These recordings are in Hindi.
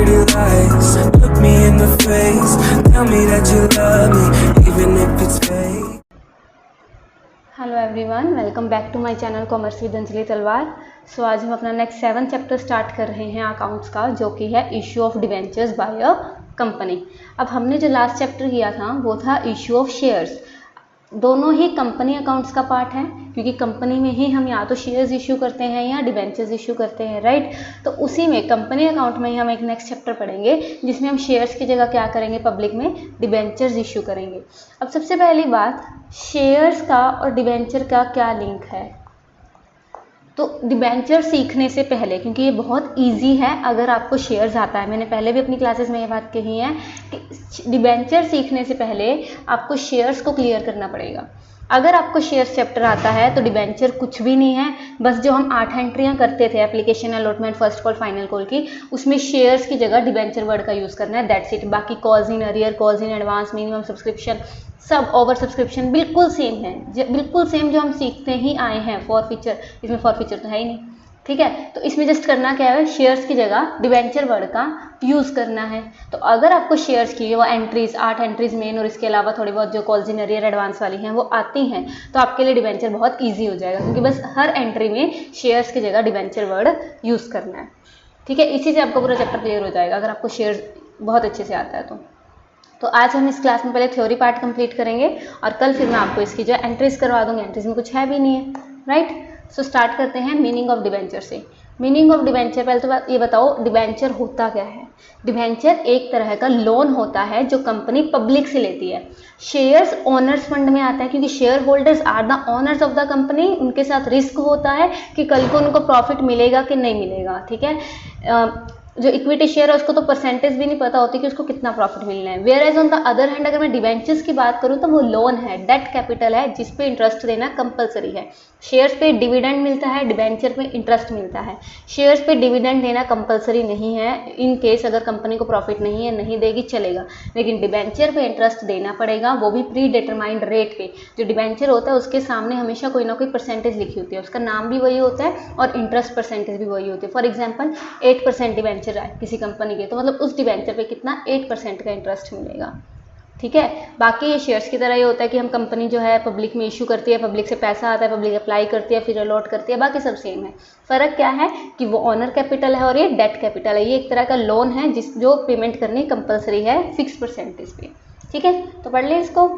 pretty lies. Look me in the face, tell me that you love me, even if it's fake. Hello everyone, welcome back to my channel commerce with Anjali Talwar. सो आज हम अपना नेक्स्ट 7 चैप्टर स्टार्ट कर रहे हैं अकाउंट्स का, जो कि है issue of debentures by a company. अब हमने जो लास्ट चैप्टर किया था वो था इशू ऑफ शेयर्स। दोनों ही कंपनी अकाउंट्स का पार्ट है, क्योंकि कंपनी में ही हम या तो शेयर्स इशू करते हैं या डिवेंचर्स इशू करते हैं, राइट। तो उसी में कंपनी अकाउंट में ही हम एक नेक्स्ट चैप्टर पढ़ेंगे जिसमें हम शेयर्स की जगह क्या करेंगे, पब्लिक में डिवेंचर्स इशू करेंगे। अब सबसे पहली बात, शेयर्स का और डिवेंचर का क्या लिंक है। तो डिबेंचर सीखने से पहले, क्योंकि ये बहुत इजी है अगर आपको शेयर्स आता है, मैंने पहले भी अपनी क्लासेस में ये बात कही है कि डिबेंचर सीखने से पहले आपको शेयर्स को क्लियर करना पड़ेगा। अगर आपको शेयर्स चैप्टर आता है तो डिबेंचर कुछ भी नहीं है, बस जो हम 8 एंट्रियां करते थे application, allotment, first call, final call की, उसमें शेयर्स की जगह डिबेंचर वर्ड का यूज़ करना है, दैट्स इट। बाकी calls in arrear, calls in advance, minimum subscription, सब ओवर सब्सक्रिप्शन बिल्कुल सेम है, बिल्कुल सेम जो हम सीखते ही आए हैं। फॉरफीचर, इसमें फॉरफीचर तो है ही नहीं, ठीक है। तो इसमें जस्ट करना क्या है, शेयर्स की जगह डिबेंचर वर्ड का यूज़ करना है। तो अगर आपको शेयर्स की वो एंट्रीज, 8 एंट्रीज मेन और इसके अलावा थोड़ी बहुत जो कॉल्स इन अरियर, एडवांस वाली हैं वो आती हैं, तो आपके लिए डिबेंचर बहुत ईजी हो जाएगा, क्योंकि बस हर एंट्री में शेयर्स की जगह डिबेंचर वर्ड यूज़ करना है, ठीक है। इसी से आपको पूरा चैप्टर क्लियर हो जाएगा अगर आपको शेयर्स बहुत अच्छे से आता है तो आज हम इस क्लास में पहले थ्योरी पार्ट कंप्लीट करेंगे और कल फिर मैं आपको इसकी जो एंट्रीज करवा दूंगी। एंट्रीज में कुछ है भी नहीं है, राइट। सो स्टार्ट करते हैं मीनिंग ऑफ डिबेंचर से। मीनिंग ऑफ डिबेंचर, पहले तो ये बताओ डिबेंचर होता क्या है। डिबेंचर एक तरह का लोन होता है जो कंपनी पब्लिक से लेती है। शेयर्स ओनर्स फंड में आता है, क्योंकि share holders are the owners of the company, उनके साथ रिस्क होता है कि कल को उनको प्रॉफिट मिलेगा कि नहीं मिलेगा, ठीक है। जो इक्विटी शेयर है उसको तो परसेंटेज भी नहीं पता होती कि उसको कितना प्रॉफिट मिलना है। Whereas on the other hand अगर मैं डिवेंचर्स की बात करूं तो वो लोन है, डेट कैपिटल है, जिस पे इंटरेस्ट देना कंपलसरी है। शेयर्स पे डिविडेंड मिलता है, डिवेंचर पे इंटरेस्ट मिलता है। शेयर्स पे डिविडेंड देना कंपलसरी नहीं है, इन केस अगर कंपनी को प्रॉफिट नहीं है, नहीं देगी चलेगा, लेकिन डिवेंचर पे इंटरेस्ट देना पड़ेगा, वो भी प्री डिटरमाइंड रेट पे। जो डिवेंचर होता है उसके सामने हमेशा कोई ना कोई परसेंटेज लिखी होती है, उसका नाम भी वही होता है और इंटरेस्ट परसेंटेज भी वही होती है। फॉर एग्जाम्पल 8% डिवेंचर है किसी कंपनी के, तो मतलब उस डिवेंचर पे कितना 8% का इंटरेस्ट मिलेगा, ठीक है। बाकी ये शेयर्स की तरह ये होता है कि हम कंपनी जो है पब्लिक में इशू करती है, पब्लिक से पैसा आता है, पब्लिक अप्लाई करती है, फिर अलॉट करती है, बाकी सब सेम है। फर्क क्या है कि वो ऑनर कैपिटल है और ये डेट कैपिटल है। ये एक तरह का लोन है जो पेमेंट करनी कंपलसरी है फिक्स परसेंटेज पे, ठीक है। तो पढ़ ले इसको।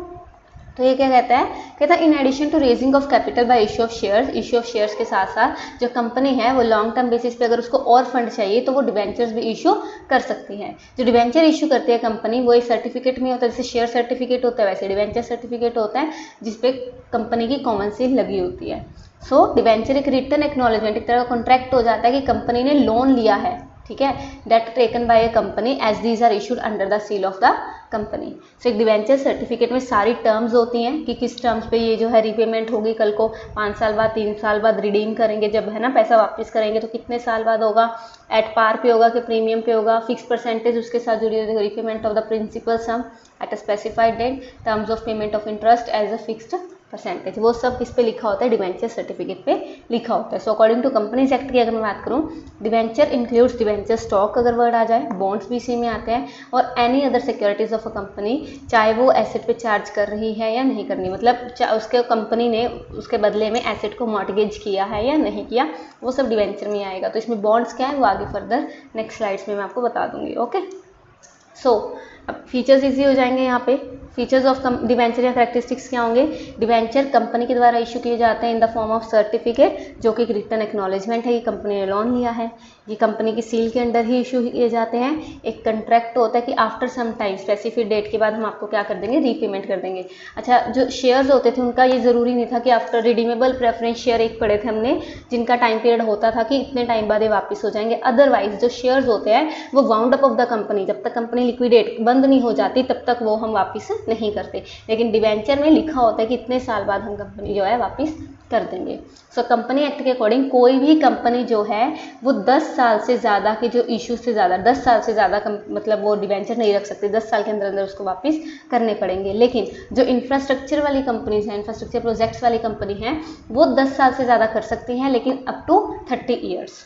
तो ये क्या कहता है in addition to raising of capital by issue of shares, issue of shares के साथ साथ जो कंपनी है वो लॉन्ग टर्म बेसिस पे अगर उसको और फंड चाहिए तो वो डिवेंचर्स भी इशू कर सकती है। जो डिवेंचर इशू करती है कंपनी वो एक सर्टिफिकेट में होता है, जैसे शेयर सर्टिफिकेट होता है वैसे डिवेंचर सर्टिफिकेट होता है, जिसपे कंपनी की कॉमन सील लगी होती है। सो डिवेंचर एक रिटन एक्नॉलेजमेंट, एक तरह का कॉन्ट्रैक्ट हो जाता है कि कंपनी ने लोन लिया है, ठीक है, debt taken by a company as these are issued under the seal of the company. So एक डिवेंचर सर्टिफिकेट में सारी टर्म्स होती हैं कि किस टर्म्स पे ये जो है रीपेमेंट होगी, कल को 5 साल बाद, 3 साल बाद रिडीम करेंगे जब, है ना, पैसा वापस करेंगे तो कितने साल बाद होगा, एट पार पे होगा कि प्रीमियम पे होगा, फिक्स परसेंटेज उसके साथ जुड़ी होगी, repayment of the principal sum at a specified date, terms of payment of interest as a fixed percentage, वो सब किस पे लिखा होता है, डिवेंचर सर्टिफिकेट पे लिखा होता है। So according to companies act की अगर मैं बात करूँ, डिवेंचर इंक्लूड्स डिवेंचर स्टॉक अगर वर्ड आ जाए, बॉन्ड्स भी इसी में आते हैं, और any other securities of a company, चाहे वो एसेट पे चार्ज कर रही है या नहीं करनी, मतलब उसके कंपनी ने उसके बदले में एसेट को मॉर्टगेज किया है या नहीं किया, वो सब डिवेंचर में आएगा। तो इसमें बॉन्ड्स क्या है वो आगे फर्दर नेक्स्ट स्लाइड्स में मैं आपको बता दूंगी, ओके। सो अब फीचर्स इजी हो जाएंगे यहाँ पे। फीचर्स ऑफ डिवेंचर या कैरेक्टरिस्टिक्स क्या होंगे, डिवेंचर कंपनी के द्वारा इशू किए जाते हैं in the form of certificate, जो कि एक रिटन एक्नॉलेजमेंट है कि कंपनी ने लोन लिया है, ये कंपनी की सील के अंडर ही इशू किए जाते हैं। एक कंट्रैक्ट होता है कि after some time specific date के बाद हम आपको क्या कर देंगे, रीपेमेंट कर देंगे। अच्छा, जो शेयर्स होते थे उनका ये जरूरी नहीं था कि आफ्टर रिडीमेबल प्रेफरेंस शेयर एक पढ़े थे हमने, जिनका टाइम पीरियड होता था कि इतने टाइम बाद ये वापस हो जाएंगे। अदरवाइज जो शेयर्स होते हैं वो wound up of the company, जब तक कंपनी लिक्विडेट बंद नहीं हो जाती तब तक वो हम वापस नहीं करते, लेकिन डिवेंचर में लिखा होता है कि इतने साल बाद हम कंपनी जो है वापस कर देंगे। सो कंपनी एक्ट के अकॉर्डिंग कोई भी कंपनी जो है वो 10 साल से ज़्यादा के जो इशू से ज़्यादा 10 साल से ज़्यादा मतलब वो डिवेंचर नहीं रख सकती, 10 साल के अंदर अंदर उसको वापस करने पड़ेंगे। लेकिन जो इंफ्रास्ट्रक्चर वाली कंपनीज हैं, इंफ्रास्ट्रक्चर प्रोजेक्ट्स वाली कंपनी हैं, वो 10 साल से ज़्यादा कर सकती हैं, लेकिन अप टू 30 ईयर्स,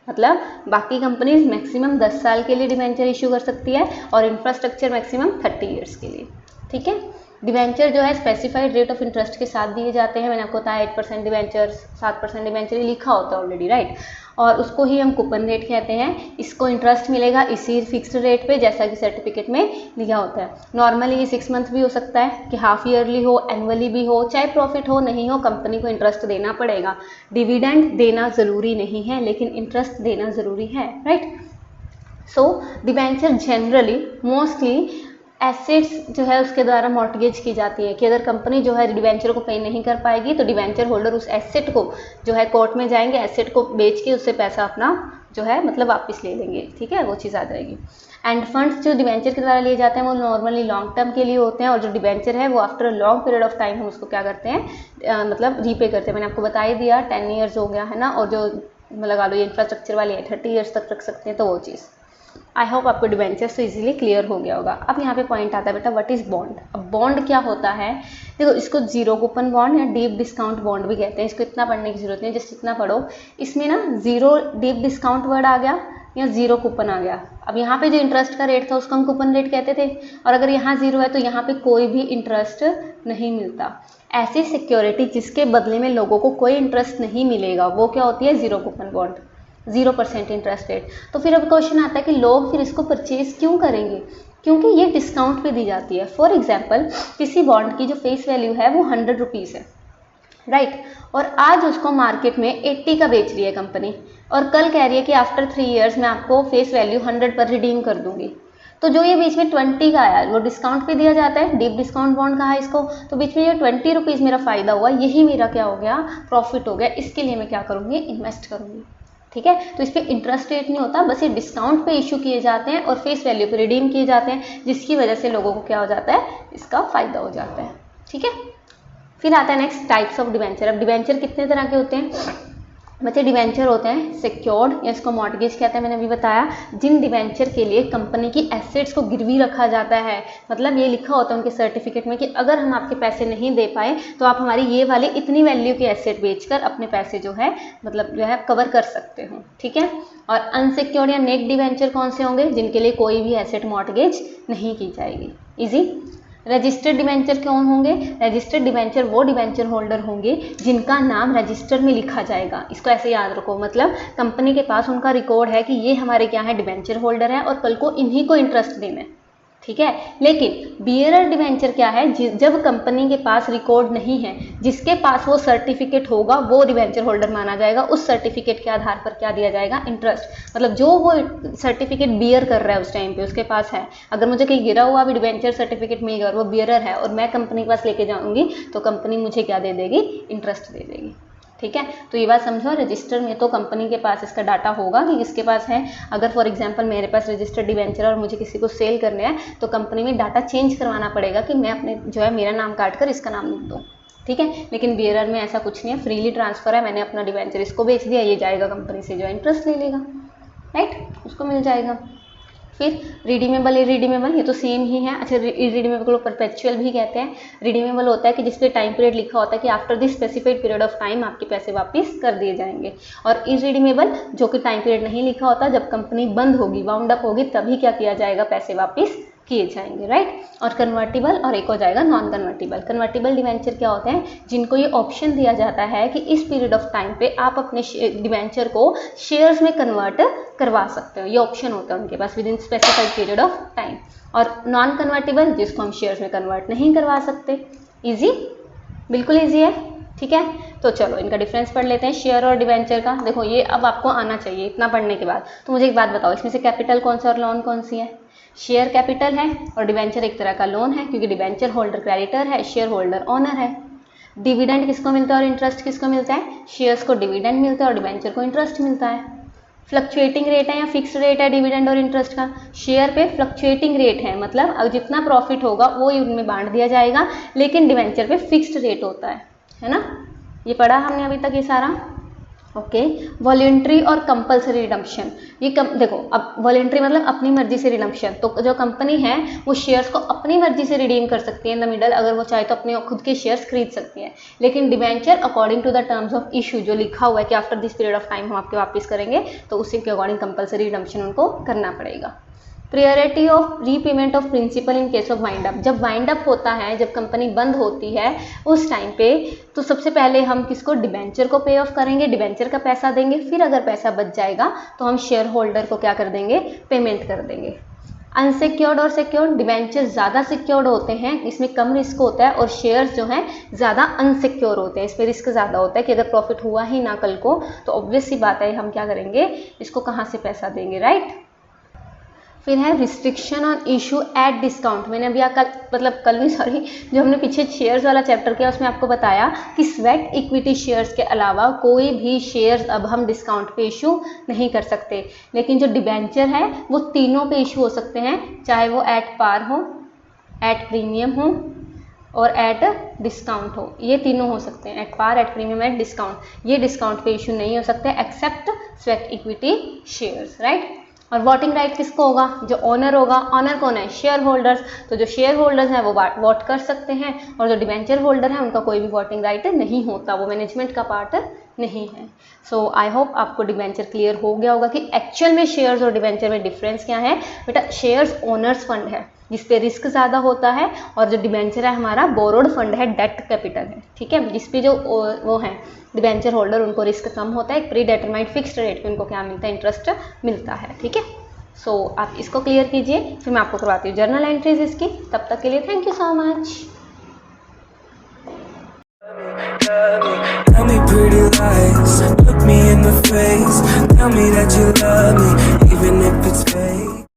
मतलब बाकी कंपनीज मैक्सिमम 10 साल के लिए डिवेंचर इशू कर सकती है और इंफ्रास्ट्रक्चर मैक्सिमम 30 ईयर्स के लिए। ठीक है, डिवेंचर जो है स्पेसिफाइड रेट ऑफ इंटरेस्ट के साथ दिए जाते हैं। मैंने आपको बताया 8% डिवेंचर, 7% डिवेंचर लिखा होता है ऑलरेडी, राइट। और उसको ही हम कूपन रेट कहते हैं। इसको इंटरेस्ट मिलेगा इसी फिक्स्ड रेट पे जैसा कि सर्टिफिकेट में लिखा होता है। नॉर्मली ये 6 मंथ भी हो सकता है कि हाफ ईयरली हो, एनुअली भी हो, चाहे प्रॉफिट हो नहीं हो, कंपनी को इंटरेस्ट देना पड़ेगा। डिविडेंड देना ज़रूरी नहीं है लेकिन इंटरेस्ट देना ज़रूरी है, राइट। सो डिवेंचर जनरली मोस्टली एसेट्स जो है उसके द्वारा मॉर्टगेज की जाती है कि अगर कंपनी जो है डिवेंचर को पे नहीं कर पाएगी तो डिवेंचर होल्डर उस एसेट को जो है कोर्ट में जाएंगे, एसेट को बेच के उससे पैसा अपना जो है मतलब वापस ले लेंगे। ठीक है, वो चीज़ आ जाएगी। एंड फंड्स जो डिवेंचर के द्वारा लिए जाते हैं वो नॉर्मली लॉन्ग टर्म के लिए होते हैं और जो डिवेंचर है वो after a long period of time हम उसको क्या करते हैं मतलब रीपे करते हैं। मैंने आपको बता ही दिया 10 ईयर्स हो गया है ना, और जो लगा लो ये इंफ्रास्ट्रक्चर वाली है 30 ईयर्स तक रख सकते हैं, तो वो चीज़। आई होप आपको डिवेंचर से इजीली क्लियर हो गया होगा। अब यहाँ पे पॉइंट आता है बेटा व्हाट इज़ बॉन्ड। अब बॉन्ड क्या होता है, देखो इसको जीरो कूपन बॉन्ड या डीप डिस्काउंट बॉन्ड भी कहते हैं। इसको इतना पढ़ने की जरूरत नहीं है, जस्ट इतना पढ़ो। इसमें ना जीरो डीप डिस्काउंट वर्ड आ गया या जीरो कूपन आ गया। अब यहाँ पे जो इंटरेस्ट का रेट था उसको हम कूपन रेट कहते थे, और अगर यहाँ जीरो है तो यहाँ पे कोई भी इंटरेस्ट नहीं मिलता। ऐसी सिक्योरिटी जिसके बदले में लोगों को कोई इंटरेस्ट नहीं मिलेगा वो क्या होती है, zero coupon bond, 0% interest rate. तो फिर अब क्वेश्चन आता है कि लोग फिर इसको परचेज क्यों करेंगे, क्योंकि ये डिस्काउंट पे दी जाती है। फॉर एग्जांपल किसी बॉन्ड की जो फेस वैल्यू है वो 100 रुपीज़ है, राइट, और आज उसको मार्केट में 80 का बेच रही है कंपनी, और कल कह रही है कि आफ्टर 3 ईयर्स मैं आपको फेस वैल्यू 100 पर रिडीम कर दूंगी। तो जो ये बीच में 20 का आया वो डिस्काउंट पे दिया जाता है, डीप डिस्काउंट बॉन्ड कहा है इसको। तो बीच में ये 20 रुपीज़ मेरा फ़ायदा हुआ, यही मेरा क्या हो गया, प्रॉफिट हो गया। इसके लिए मैं क्या करूँगी, इन्वेस्ट करूँगी। ठीक है, तो इस पर इंटरेस्ट रेट नहीं होता, बस ये डिस्काउंट पे इशू किए जाते हैं और फेस वैल्यू पे रिडीम किए जाते हैं, जिसकी वजह से लोगों को क्या हो जाता है, इसका फ़ायदा हो जाता है। ठीक है, फिर आता है नेक्स्ट टाइप्स ऑफ डिवेंचर। अब डिवेंचर कितने तरह के होते हैं बच्चे, डिवेंचर होते हैं सिक्योर्ड या इसको मॉर्टगेज कहते हैं, मैंने अभी बताया। जिन डिवेंचर के लिए कंपनी की एसेट्स को गिरवी रखा जाता है, मतलब ये लिखा होता है उनके सर्टिफिकेट में कि अगर हम आपके पैसे नहीं दे पाए तो आप हमारी ये वाली इतनी वैल्यू के एसेट बेचकर अपने पैसे जो है मतलब जो है कवर कर सकते हो। ठीक है, और अनसिक्योर्ड या नेक डिवेंचर कौन से होंगे, जिनके लिए कोई भी एसेट मॉर्टगेज नहीं की जाएगी। इजी। रजिस्टर्ड डिवेंचर कौन होंगे, रजिस्टर्ड डिवेंचर वो डिवेंचर होल्डर होंगे जिनका नाम रजिस्टर में लिखा जाएगा। इसको ऐसे याद रखो, मतलब कंपनी के पास उनका रिकॉर्ड है कि ये हमारे क्या है, डिवेंचर होल्डर है और कल को इन्हीं को इंटरेस्ट देना है। ठीक है, लेकिन बियरर डिवेंचर क्या है, जब कंपनी के पास रिकॉर्ड नहीं है, जिसके पास वो सर्टिफिकेट होगा वो डिवेंचर होल्डर माना जाएगा। उस सर्टिफिकेट के आधार पर क्या दिया जाएगा, इंटरेस्ट। मतलब जो वो सर्टिफिकेट बियर कर रहा है उस टाइम पे उसके पास है। अगर मुझे कहीं गिरा हुआ भी डिवेंचर सर्टिफिकेट मिल गया और वो बियरर है और मैं कंपनी के पास लेके जाऊंगी तो कंपनी मुझे क्या दे देगी, इंटरेस्ट दे देगी। ठीक है, तो ये बात समझो। रजिस्टर में तो कंपनी के पास इसका डाटा होगा कि किसके पास है। अगर फॉर एग्जांपल मेरे पास रजिस्टर्ड डिवेंचर और मुझे किसी को सेल करने हैं तो कंपनी में डाटा चेंज करवाना पड़ेगा कि मैं अपने जो है मेरा नाम काट कर इसका नाम लिख दूँ। ठीक है, लेकिन बियरर में ऐसा कुछ नहीं है, फ्रीली ट्रांसफर है। मैंने अपना डिवेंचर इसको बेच दिया, ये जाएगा कंपनी से जो इंटरेस्ट ले लेगा, राइट, उसको मिल जाएगा। फिर रिडीमेबल, इरिडीमेबल, ये तो सेम ही है। अच्छा, इरिडीमेबल को परपेचुअल भी कहते हैं। रिडीमेबल होता है कि जिसपे टाइम पीरियड लिखा होता है कि after this specified period of time आपके पैसे वापस कर दिए जाएंगे। और इरिडीमेबल जो कि टाइम पीरियड नहीं लिखा होता, जब कंपनी बंद होगी, वाउंड अप होगी, तभी क्या किया जाएगा, पैसे वापस किए जाएंगे, राइट। और कन्वर्टिबल और एक हो जाएगा नॉन कन्वर्टिबल। कन्वर्टिबल डिवेंचर क्या होते हैं, जिनको ये ऑप्शन दिया जाता है कि इस पीरियड ऑफ टाइम पे आप अपने डिवेंचर को शेयर्स में कन्वर्ट करवा सकते हो। ये ऑप्शन होता है उनके पास within specified period of time. और नॉन कन्वर्टिबल जिसको हम शेयर्स में कन्वर्ट नहीं करवा सकते। इजी, बिल्कुल इजी है। ठीक है, तो चलो इनका डिफरेंस पढ़ लेते हैं, शेयर और डिवेंचर का। देखो ये अब आपको आना चाहिए इतना पढ़ने के बाद। तो मुझे एक बात बताओ, इसमें से कैपिटल कौन सा और लोन कौन सी है। शेयर कैपिटल है और डिवेंचर एक तरह का लोन है, क्योंकि डिवेंचर होल्डर क्रेडिटर है, शेयर होल्डर ओनर है। डिविडेंड किसको मिलता है और इंटरेस्ट किसको मिलता है, शेयर्स को डिविडेंड मिलता है और डिवेंचर को इंटरेस्ट मिलता है। फ्लक्चुएटिंग रेट है या फिक्स्ड रेट है डिविडेंड और इंटरेस्ट का, शेयर पे फ्लक्चुएटिंग रेट है, मतलब अब जितना प्रॉफिट होगा वो ही उनमें बांट दिया जाएगा, लेकिन डिवेंचर पे फिक्स्ड रेट होता है ना। ये पढ़ा हमने अभी तक ये सारा। ओके। वॉलेंट्री और कंपलसरी रिडम्पशन, ये देखो, अब वॉलेंट्री मतलब अपनी मर्जी से रिडम्पशन, तो जो कंपनी है वो शेयर्स को अपनी मर्जी से रिडीम कर सकती है इन द मिडल, अगर वो चाहे तो अपने खुद के शेयर्स खरीद सकती है। लेकिन debenture according to the terms of issue, जो लिखा हुआ है कि after this period of time हम आपके वापस करेंगे, तो उसी के अकॉर्डिंग कंपलसरी रिडम्पशन उनको करना पड़ेगा। Priority of repayment of principal in case of wind up, जब वाइंड अप होता है, जब कंपनी बंद होती है उस टाइम पे, तो सबसे पहले हम किसको, डिबेंचर को पे ऑफ करेंगे, डिबेंचर का पैसा देंगे, फिर अगर पैसा बच जाएगा तो हम शेयर होल्डर को क्या कर देंगे, पेमेंट कर देंगे। अनसिक्योर्ड और सिक्योर्ड, डिबेंचर ज़्यादा सिक्योर्ड होते हैं, इसमें कम रिस्क होता है, और शेयर्स जो हैं ज़्यादा अनसिक्योर होते हैं, इस पर रिस्क ज़्यादा होता है कि अगर प्रॉफिट हुआ ही ना कल को तो ऑब्वियस सी बात है हम क्या करेंगे, इसको कहाँ से पैसा देंगे, राइट। फिर है restriction on issue at discount, मैंने अभी जो हमने पीछे शेयर्स वाला चैप्टर किया उसमें आपको बताया कि स्वेट इक्विटी शेयर्स के अलावा कोई भी शेयर्स अब हम डिस्काउंट पे इशू नहीं कर सकते, लेकिन जो डिबेंचर है वो तीनों पे इशू हो सकते हैं, चाहे वो एट पार हो, एट प्रीमियम हो और एट डिस्काउंट हो, ये तीनों हो सकते हैं, at par, at premium, at discount. ये डिस्काउंट पे इशू नहीं हो सकते except sweat equity shares, right. और वोटिंग राइट किसको होगा, जो ओनर होगा, ऑनर कौन है, शेयर होल्डर्स, तो जो शेयर होल्डर्स हैं वो वोट कर सकते हैं, और जो डिबेंचर होल्डर है उनका कोई भी वोटिंग राइट नहीं होता, वो मैनेजमेंट का पार्ट नहीं है। सो आई होप आपको डिबेंचर क्लियर हो गया होगा कि एक्चुअल में शेयर्स और डिबेंचर में डिफरेंस क्या है। बेटा शेयर्स ओनर्स फंड है जिस पे रिस्क ज़्यादा होता है, और जो डिबेंचर है हमारा बोरोड फंड है, डेट कैपिटल है, ठीक है, जिस पे जो वो है डिबेंचर होल्डर उनको रिस्क कम होता है, एक प्री डिटरमाइंड फिक्स्ड रेट पे उनको क्या मिलता है, इंटरेस्ट मिलता है, ठीक है। सो आप इसको क्लियर कीजिए, फिर मैं आपको करवाती हूँ जर्नल एंट्रीज इसकी। तब तक के लिए thank you so much. Tell me pretty lies, look me in the face, tell me that you love me, even if it's fake.